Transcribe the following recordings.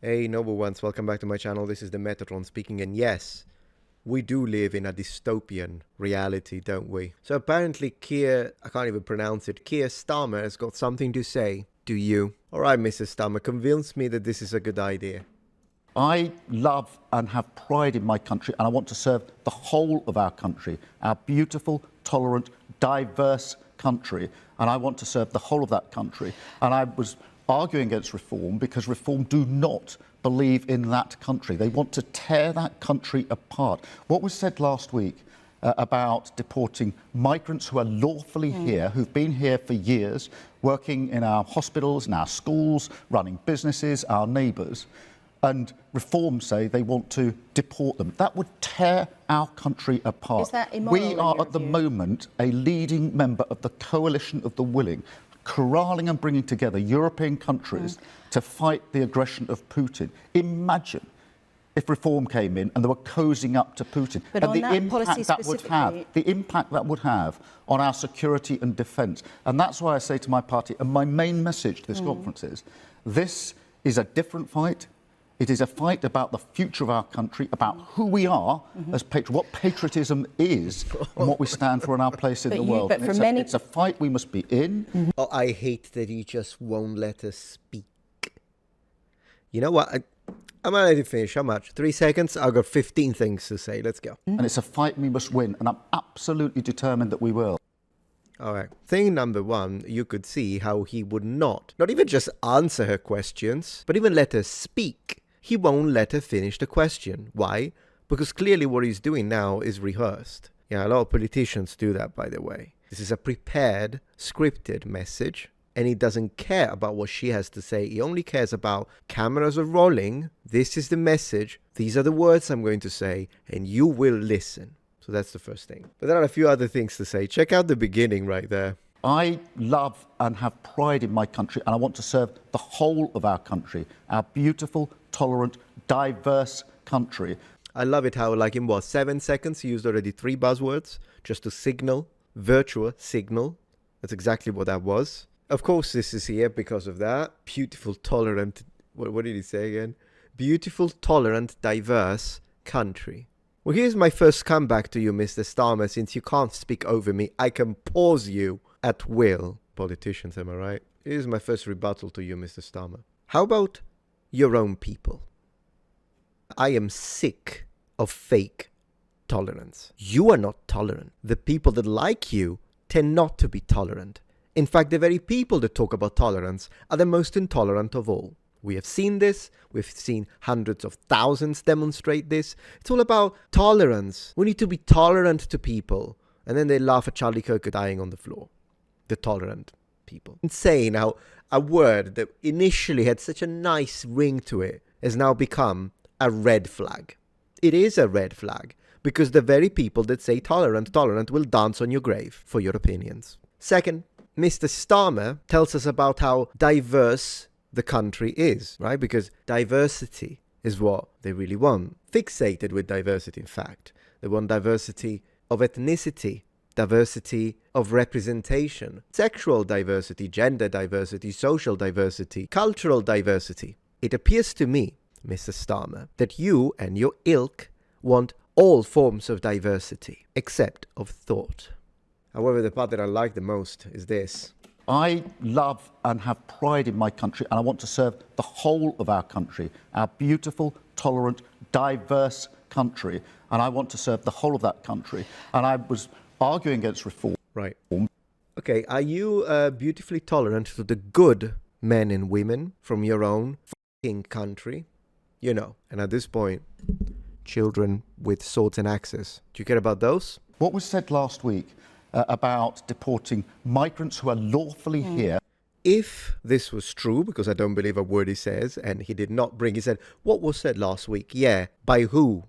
Hey noble ones, welcome back to my channel. This is the Metatron speaking, and yes, we do live in a dystopian reality, don't we? So apparently I can't even pronounce it, Keir Starmer has got something to say to you. Alright, Mrs. Starmer, convince me that this is a good idea. I love and have pride in my country, and I want to serve the whole of our country, our beautiful, tolerant, diverse country, and I want to serve the whole of that country. And I was arguing against reform because reform do not believe in that country. They want to tear that country apart. What was said last week about deporting migrants who are lawfully here, who've been here for years, working in our hospitals, in our schools, running businesses, our neighbours, and reform say they want to deport them. That would tear our country apart. Is that immoral We in are your at the view? moment a leading member of the coalition of the willing, corralling and bringing together European countries to fight the aggression of Putin. Imagine if reform came in and they were cozying up to Putin, But and on that policy the impact that would have on our security and defence. And that's why I say to my party, and my main message to this conference is, this is a different fight. It is a fight about the future of our country, about who we are as what patriotism is, and what we stand for in our place in the world. But And for it's, many- it's a fight we must be in. Oh, I hate that he just won't let us speak. You know what? I'm gonna let you finish. How much? 3 seconds? I've got 15 things to say. Let's go. And it's a fight we must win, and I'm absolutely determined that we will. All right. Thing number one, you could see how he would not even just answer her questions, but even let her speak. He won't let her finish the question. Why? Because clearly what he's doing now is rehearsed. Yeah, a lot of politicians do that, by the way. This is a prepared, scripted message, and he doesn't care about what she has to say. He only cares about cameras are rolling. This is the message. These are the words I'm going to say, and you will listen. So that's the first thing. But there are a few other things to say. Check out the beginning right there. I love and have pride in my country, and I want to serve the whole of our country, our beautiful, tolerant, diverse country. I love it how, like in what, 7 seconds, he used already 3 buzzwords just to signal, virtual signal. That's exactly what that was. Of course, this is here because of that. Beautiful, tolerant, what did he say again? Beautiful, tolerant, diverse country. Well, here's my first comeback to you, Mr. Starmer. Since you can't speak over me, I can pause you at will. Politicians, am I right? Here's my first rebuttal to you, Mr. Starmer. How about your own people? I am sick of fake tolerance. You are not tolerant. The people that like you tend not to be tolerant. In fact, the very people that talk about tolerance are the most intolerant of all. We have seen this. We've seen hundreds of thousands demonstrate this. It's all about tolerance. We need to be tolerant to people. And then they laugh at Charlie Kirk dying on the floor. The tolerant people. Insane how a word that initially had such a nice ring to it has now become a red flag. It is a red flag because the very people that say tolerant will dance on your grave for your opinions. Second, Mr. Starmer tells us about how diverse the country is, right? Because diversity is what they really want. Fixated with diversity, in fact. They want diversity of ethnicity, diversity of representation, sexual diversity, gender diversity, social diversity, cultural diversity. It appears to me, Mr. Starmer, that you and your ilk want all forms of diversity, except of thought. However, the part that I like the most is this. I love and have pride in my country, and I want to serve the whole of our country, our beautiful, tolerant, diverse country, and I want to serve the whole of that country. And I was arguing against reform. Right. Okay, are you beautifully tolerant to the good men and women from your own fucking country? You know, and at this point, children with swords and axes. Do you care about those? What was said last week about deporting migrants who are lawfully here. If this was true, because I don't believe a word he says, and he did not bring, he said, what was said last week? Yeah, by who?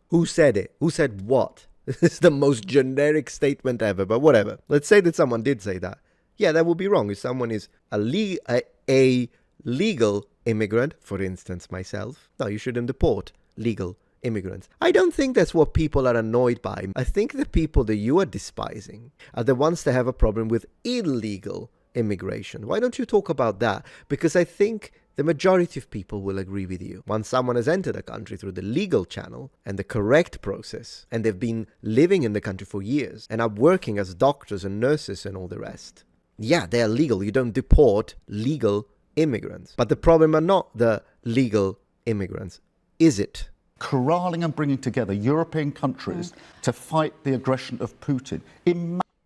Who said it? Who said what? This is the most generic statement ever, but whatever. Let's say that someone did say that. Yeah, that would be wrong. If someone is a legal immigrant, for instance, myself, no, you shouldn't deport legal immigrants. I don't think that's what people are annoyed by. I think the people that you are despising are the ones that have a problem with illegal immigration. Why don't you talk about that? Because I think The majority of people will agree with you. Once someone has entered a country through the legal channel and the correct process, and they've been living in the country for years and are working as doctors and nurses and all the rest, yeah, they are legal. You don't deport legal immigrants. But the problem are not the legal immigrants, is it? Corralling and bringing together European countries to fight the aggression of Putin.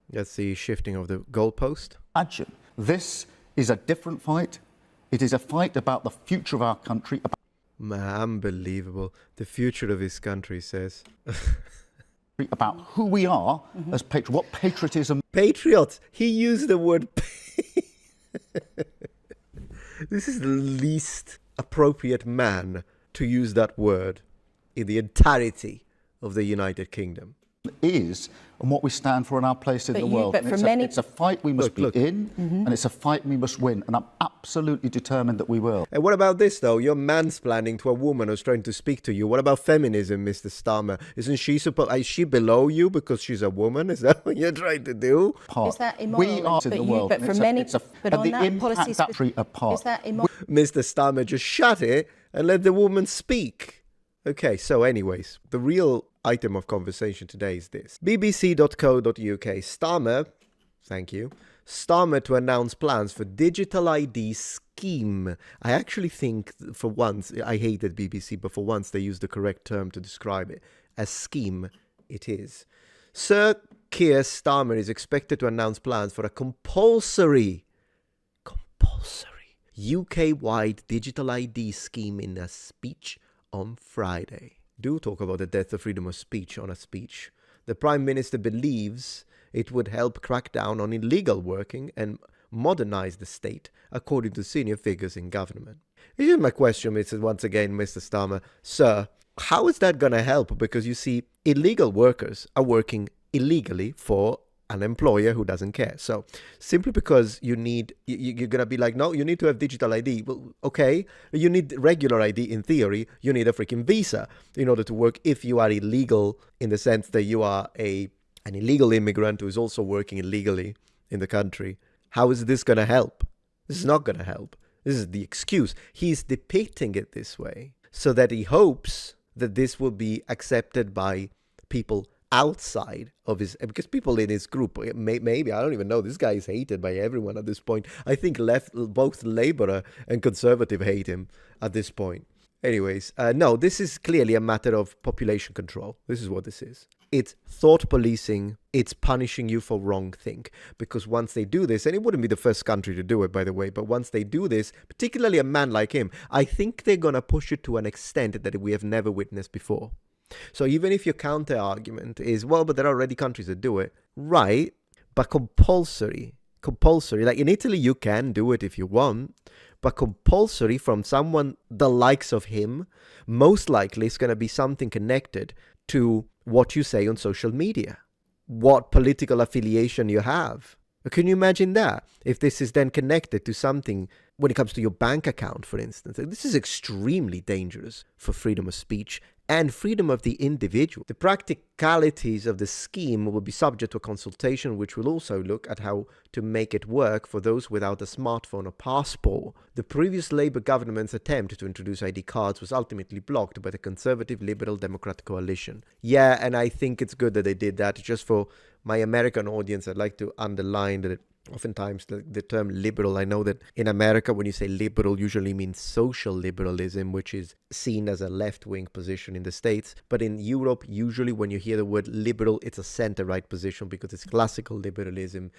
That's the shifting of the goalpost. Imagine this is a different fight. It is a fight about the future of our country. Unbelievable. The future of his country, says. About who we are as patriots, what patriotism. Patriots. He used the word. This is the least appropriate man to use that word in the entirety of the United Kingdom. Is and what we stand for in our place in the world. But it's a fight we must be in, and it's a fight we must win, and I'm absolutely determined that we will. And what about this, though? You're mansplaining to a woman who's trying to speak to you. What about feminism, Mr. Starmer? Isn't she is she below you because she's a woman? Is that what you're trying to do? Is that immoral? We are in the world. But for many, but on that policy, is that immoral? Mr. Starmer, just shut it and let the woman speak. Okay, so anyways, the real item of conversation today is this. bbc.co.uk. Starmer, thank you. Starmer to announce plans for digital ID scheme. I actually think for once, I hated BBC, but for once they used the correct term to describe it. A scheme it is. Sir Keir Starmer is expected to announce plans for a compulsory UK-wide digital ID scheme in a speech on Friday. Do talk about the death of freedom of speech on a speech. The Prime Minister believes it would help crack down on illegal working and modernize the state, according to senior figures in government. Here's my question, once again, Mr. Starmer. Sir, how is that going to help? Because you see, illegal workers are working illegally for an employer who doesn't care. So simply because you're going to be like, no, you need to have digital ID. Well, okay, you need regular ID in theory. You need a freaking visa in order to work if you are illegal, in the sense that you are an illegal immigrant who is also working illegally in the country. How is this going to help? This is not going to help. This is the excuse. He's depicting it this way so that he hopes that this will be accepted by people outside of his, because people in his group, maybe, I don't even know, this guy is hated by everyone at this point. I think both Labour and Conservative hate him at this point. Anyways, no, this is clearly a matter of population control. This is what this is. It's thought policing. It's punishing you for wrong thing. Because once they do this, and it wouldn't be the first country to do it, by the way, but once they do this, particularly a man like him, I think they're going to push it to an extent that we have never witnessed before. So even if your counter argument is, well, but there are already countries that do it, right? But compulsory, like in Italy, you can do it if you want, but compulsory from someone the likes of him, most likely it's going to be something connected to what you say on social media, what political affiliation you have. Can you imagine that? If this is then connected to something when it comes to your bank account, for instance, this is extremely dangerous for freedom of speech and freedom of the individual. The practicalities of the scheme will be subject to a consultation, which will also look at how to make it work for those without a smartphone or passport. The previous Labour government's attempt to introduce ID cards was ultimately blocked by the Conservative Liberal Democratic Coalition. Yeah, and I think it's good that they did that. Just for my American audience, I'd like to underline that oftentimes the term liberal, I know that in America, when you say liberal, usually means social liberalism, which is seen as a left-wing position in the States. But in Europe, usually when you hear the word liberal, it's a center-right position because it's classical liberalism.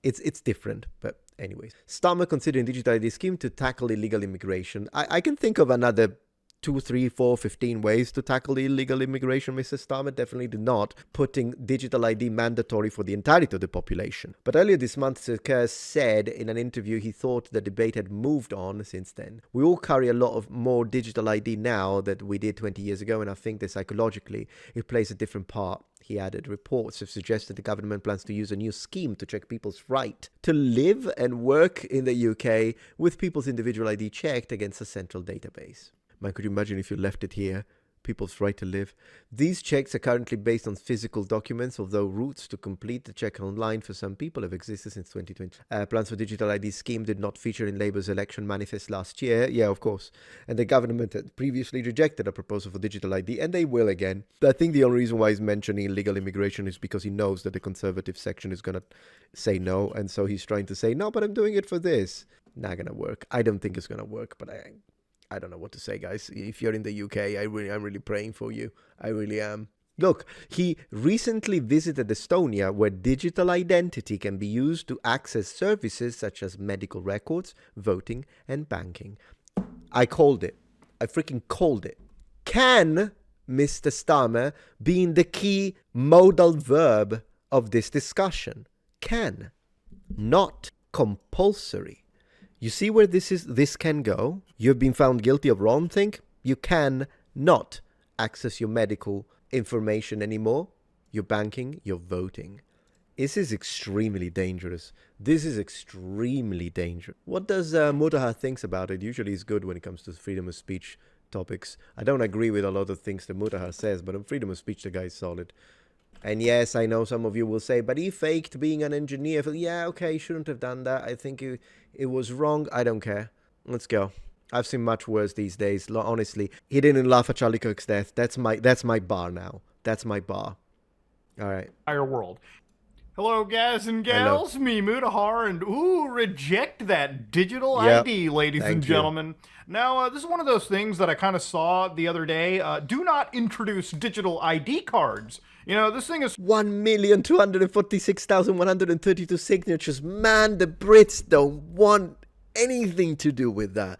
It's different, but anyways. Starmer considering digital ID scheme to tackle illegal immigration. I can think of another 2, 3, 4, 15 ways to tackle the illegal immigration. Mr. Starmer definitely did not putting digital ID mandatory for the entirety of the population. But earlier this month, Sir Keir said in an interview he thought the debate had moved on since then. We all carry a lot of more digital ID now that we did 20 years ago, and I think that psychologically it plays a different part. He added, reports have suggested the government plans to use a new scheme to check people's right to live and work in the UK with people's individual ID checked against a central database. Man, could you imagine if you left it here? people's right to live. These checks are currently based on physical documents, although routes to complete the check online for some people have existed since 2020. Plans for digital ID scheme did not feature in Labour's election manifest last year. Yeah, of course. And the government had previously rejected a proposal for digital ID, and they will again. I think the only reason why he's mentioning illegal immigration is because he knows that the Conservative section is going to say no, and so he's trying to say, no, but I'm doing it for this. Not going to work. I don't think it's going to work, but I don't know what to say, guys. If you're in the UK, I'm really praying for you. I really am. Look, he recently visited Estonia, where digital identity can be used to access services such as medical records, voting, and banking. I called it. I freaking called it. Can, Mr. Starmer, being the key modal verb of this discussion? Can. Not compulsory. You see where this can go? You've been found guilty of wrongthing. You can not access your medical information anymore. Your banking, your voting. This is extremely dangerous. This is extremely dangerous. What does Mutahar thinks about it? Usually he's good when it comes to freedom of speech topics. I don't agree with a lot of things that Mutahar says, but on freedom of speech, the guy is solid. And yes, I know some of you will say, but he faked being an engineer. Yeah, okay, he shouldn't have done that. I think it was wrong. I don't care. Let's go. I've seen much worse these days, honestly. He didn't laugh at Charlie Kirk's death. That's my bar now. That's my bar. All right. Entire world. Hello, guys and gals. Hello. Me, Mutahar, and reject that digital ID, ladies and gentlemen. Now, this is one of those things that I kind of saw the other day. Do not introduce digital ID cards. You know, this thing is 1,246,132 signatures. Man, the Brits don't want anything to do with that.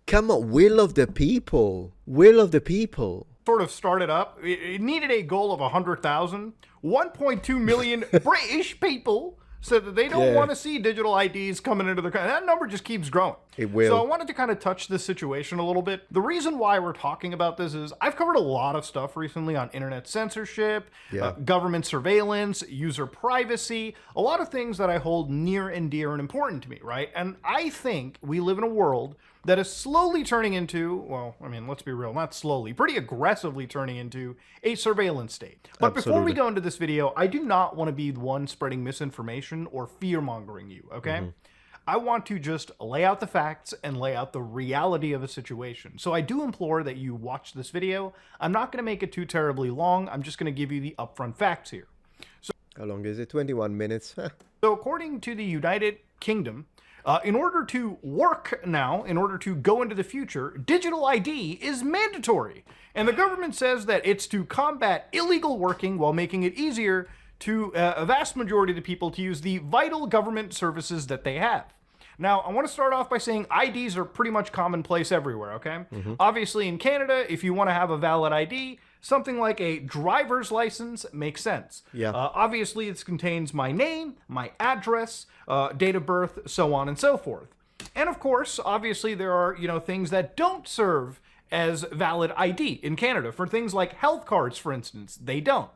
Come on, will of the people. Will of the people. Sort of started up. It needed a goal of 100,000. 1.2 million British people said that they don't want to see digital IDs coming into the country. That number just keeps growing. It will. So I wanted to kind of touch this situation a little bit. The reason why we're talking about this is I've covered a lot of stuff recently on internet censorship, government surveillance, user privacy, a lot of things that I hold near and dear and important to me, right? And I think we live in a world that is slowly turning into, well, I mean, let's be real, not slowly, pretty aggressively turning into a surveillance state. But before we go into this video, I do not want to be the one spreading misinformation or fear-mongering you, okay? I want to just lay out the facts and lay out the reality of a situation. So I do implore that you watch this video. I'm not going to make it too terribly long. I'm just going to give you the upfront facts here. So, how long is it? 21 minutes. So according to the United Kingdom, in order to work now, in order to go into the future, digital ID is mandatory. And the government says that it's to combat illegal working while making it easier to a vast majority of the people to use the vital government services that they have. Now, I want to start off by saying IDs are pretty much commonplace everywhere, okay? Obviously, in Canada, if you want to have a valid ID, something like a driver's license makes sense. Obviously, it contains my name, my address, date of birth, so on and so forth. And of course, obviously, there are, things that don't serve as valid ID in Canada. For things like health cards, for instance, they don't.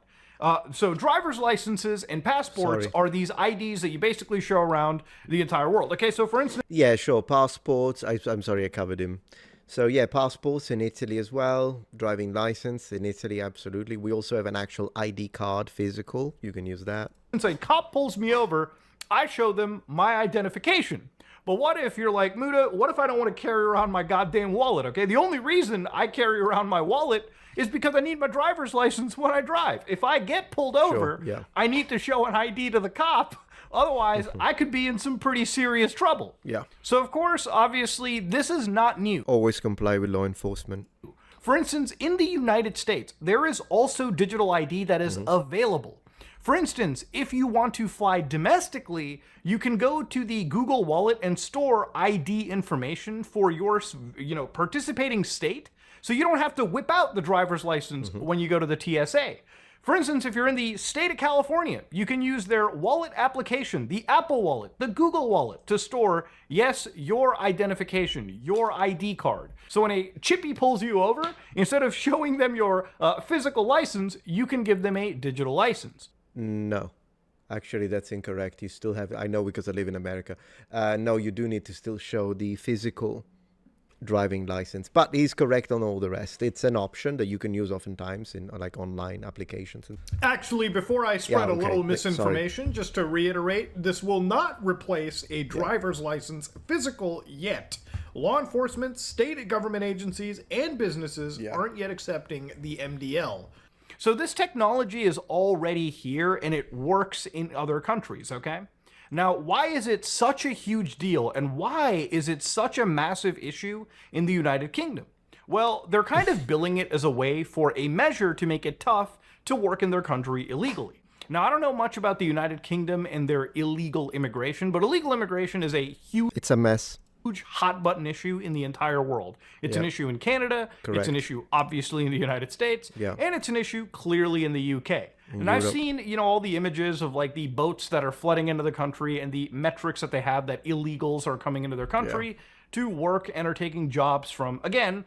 So driver's licenses and passports are these IDs that you basically show around the entire world. Okay, so for instance... Yeah, sure, passports. I'm sorry, I covered him. So yeah, passports in Italy as well. Driving license in Italy, absolutely. We also have an actual ID card, physical. You can use that. Since a cop pulls me over, I show them my identification. But what if you're like, Muta, what if I don't want to carry around my goddamn wallet, okay? The only reason I carry around my wallet is because I need my driver's license when I drive. If I get pulled over, I need to show an ID to the cop. Otherwise, I could be in some pretty serious trouble. So, of course, obviously, this is not new. Always comply with law enforcement. For instance, in the United States, there is also digital ID that is available. For instance, if you want to fly domestically, you can go to the Google Wallet and store ID information for your, participating state. So you don't have to whip out the driver's license when you go to the TSA. For instance, if you're in the state of California, you can use their wallet application, the Apple Wallet, the Google Wallet, to store, yes, your identification, your ID card. So when a chippy pulls you over, instead of showing them your physical license, you can give them a digital license. No. Actually, that's incorrect. You still have, I know because I live in America. No, you do need to still show the physical driving license. But he's correct on all the rest. It's an option that you can use oftentimes in like online applications. Actually, before I spread a little Sorry. misinformation, just to reiterate, this will not replace a driver's license physical yet. Law enforcement, state government agencies, and businesses aren't yet accepting the MDL. So this technology is already here and it works in other countries, okay? Now, why is it such a huge deal and why is it such a massive issue in the United Kingdom? Well, they're kind of billing it as a way for a measure to make it tough to work in their country illegally. Now, I don't know much about the United Kingdom and their illegal immigration, but illegal immigration is a huge... It's a mess. Huge hot button issue in the entire world. It's an issue in Canada, Correct. it's an issue obviously in the United States, and it's an issue clearly in the UK. And I've seen, you know, all the images of like the boats that are flooding into the country and the metrics that they have that illegals are coming into their country to work and are taking jobs from, again,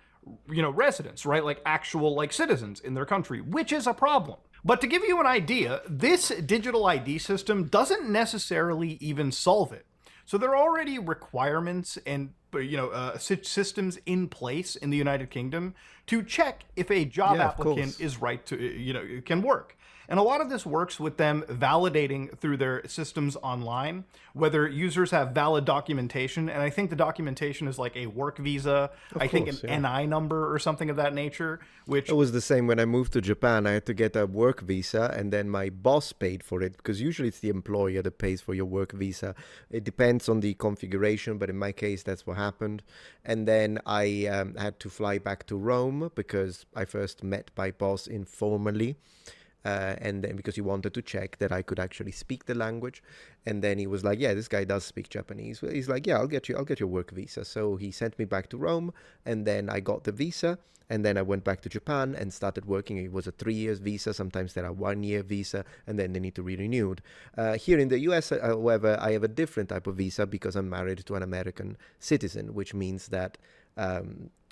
you know, residents, right? Like actual like citizens in their country, which is a problem. But to give you an idea, this digital ID system doesn't necessarily even solve it. So there are already requirements and systems in place in the United Kingdom to check if a job applicant is right to, can work. And a lot of this works with them validating through their systems online, whether users have valid documentation. And I think the documentation is like a work visa, an NI number or something of that nature, which... It was the same when I moved to Japan. I had to get a work visa and then my boss paid for it because usually it's the employer that pays for your work visa. It depends on the configuration, but in my case, that's what happened. And then I had to fly back to Rome because I first met my boss informally. And then because he wanted to check that I could actually speak the language, and then he was like, yeah, this guy does speak Japanese. He's like, yeah, I'll get your work visa. So he sent me back to Rome, and then I got the visa, and then I went back to Japan and started working. It was a 3 years visa. Sometimes there are 1 year visa, and then they need to be renewed. Here in the US, however, I have a different type of visa because I'm married to an American citizen, which means that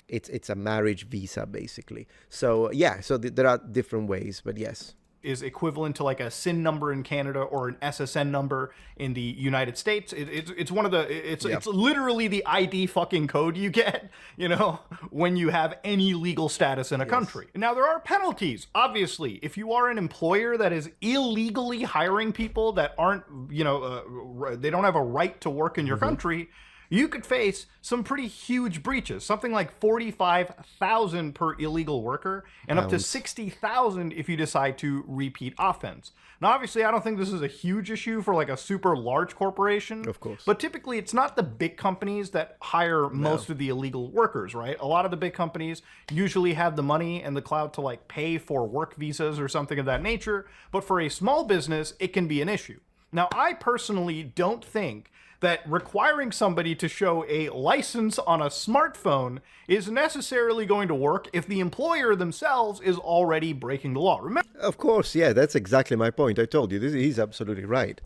it's a marriage visa basically. So yeah, so there are different ways, but yes. Is equivalent to like a SIN number in Canada or an SSN number in the United States. It's one of the, it's literally the ID fucking code you get, you know, when you have any legal status in a country. Now there are penalties, obviously. If you are an employer that is illegally hiring people that aren't, you know, they don't have a right to work in your country, you could face some pretty huge breaches, something like 45,000 per illegal worker and up to 60,000 if you decide to repeat offense. Now, obviously, I don't think this is a huge issue for like a super large corporation. Of course. But typically, it's not the big companies that hire most of the illegal workers, right? A lot of the big companies usually have the money and the clout to like pay for work visas or something of that nature. But for a small business, it can be an issue. Now, I personally don't think that requiring somebody to show a license on a smartphone is necessarily going to work if the employer themselves is already breaking the law. Remember? Of course, yeah, that's exactly my point. I told you, he's absolutely right.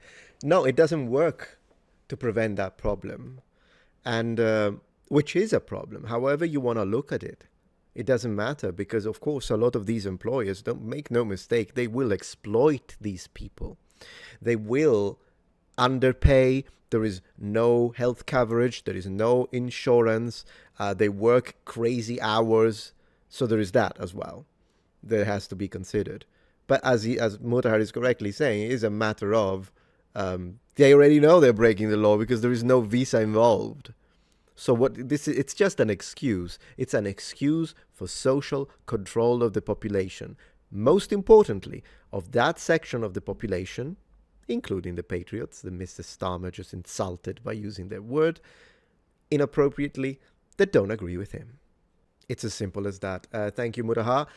No, it doesn't work to prevent that problem, and which is a problem. However you want to look at it, it doesn't matter because, of course, a lot of these employers, don't make no mistake, they will exploit these people. They will underpay. There is no health coverage. There is no insurance. They work crazy hours. So there is that as well. That has to be considered. But as Mutahar is correctly saying, it is a matter of they already know they're breaking the law because there is no visa involved. So it's just an excuse. It's an excuse for social control of the population. Most importantly, of that section of the population, including the patriots, that Mr. Starmer just insulted by using their word inappropriately, that don't agree with him. It's as simple as that. Thank you, Mutahar.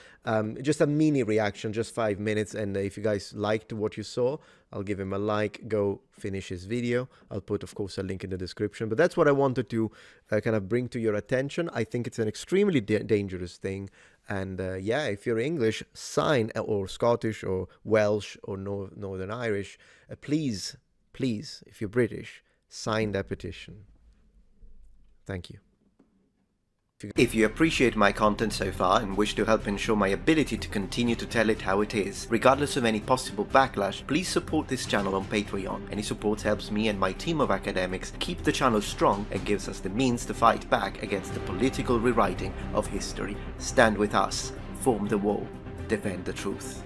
Just a mini reaction, just 5 minutes. And if you guys liked what you saw, I'll give him a like. Go finish his video. I'll put, of course, a link in the description. But that's what I wanted to kind of bring to your attention. I think it's an extremely dangerous thing. And yeah, if you're English, sign, or Scottish, or Welsh, or Northern Irish, please, if you're British, sign that petition. Thank you. If you appreciate my content so far and wish to help ensure my ability to continue to tell it how it is, regardless of any possible backlash, please support this channel on Patreon. Any support helps me and my team of academics keep the channel strong and gives us the means to fight back against the political rewriting of history. Stand with us, form the wall, defend the truth.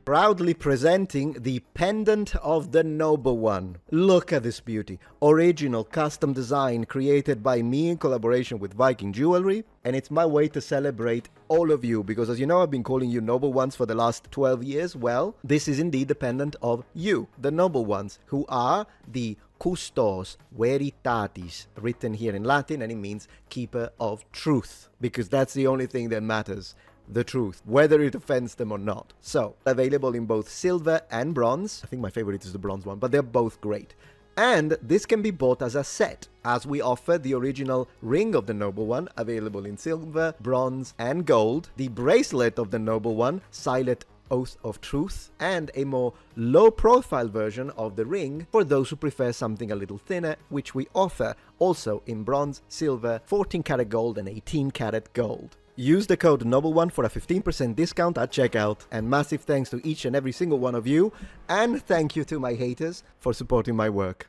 Proudly presenting the Pendant of the Noble One. Look at this beauty. Original custom design created by me in collaboration with Viking Jewelry. And it's my way to celebrate all of you, because as you know, I've been calling you Noble Ones for the last 12 years. Well, this is indeed the pendant of you, the Noble Ones, who are the Custos Veritatis, written here in Latin, and it means keeper of truth, because that's the only thing that matters. The truth, whether it offends them or not. So, available in both silver and bronze. I think my favorite is the bronze one, but they're both great. And this can be bought as a set, as we offer the original Ring of the Noble One, available in silver, bronze, and gold, the bracelet of the Noble One, Silent Oath of Truth, and a more low-profile version of the ring for those who prefer something a little thinner, which we offer also in bronze, silver, 14-karat gold, and 18-karat gold. Use the code NOBLE1 for a 15% discount at checkout, and massive thanks to each and every single one of you, and thank you to my haters for supporting my work.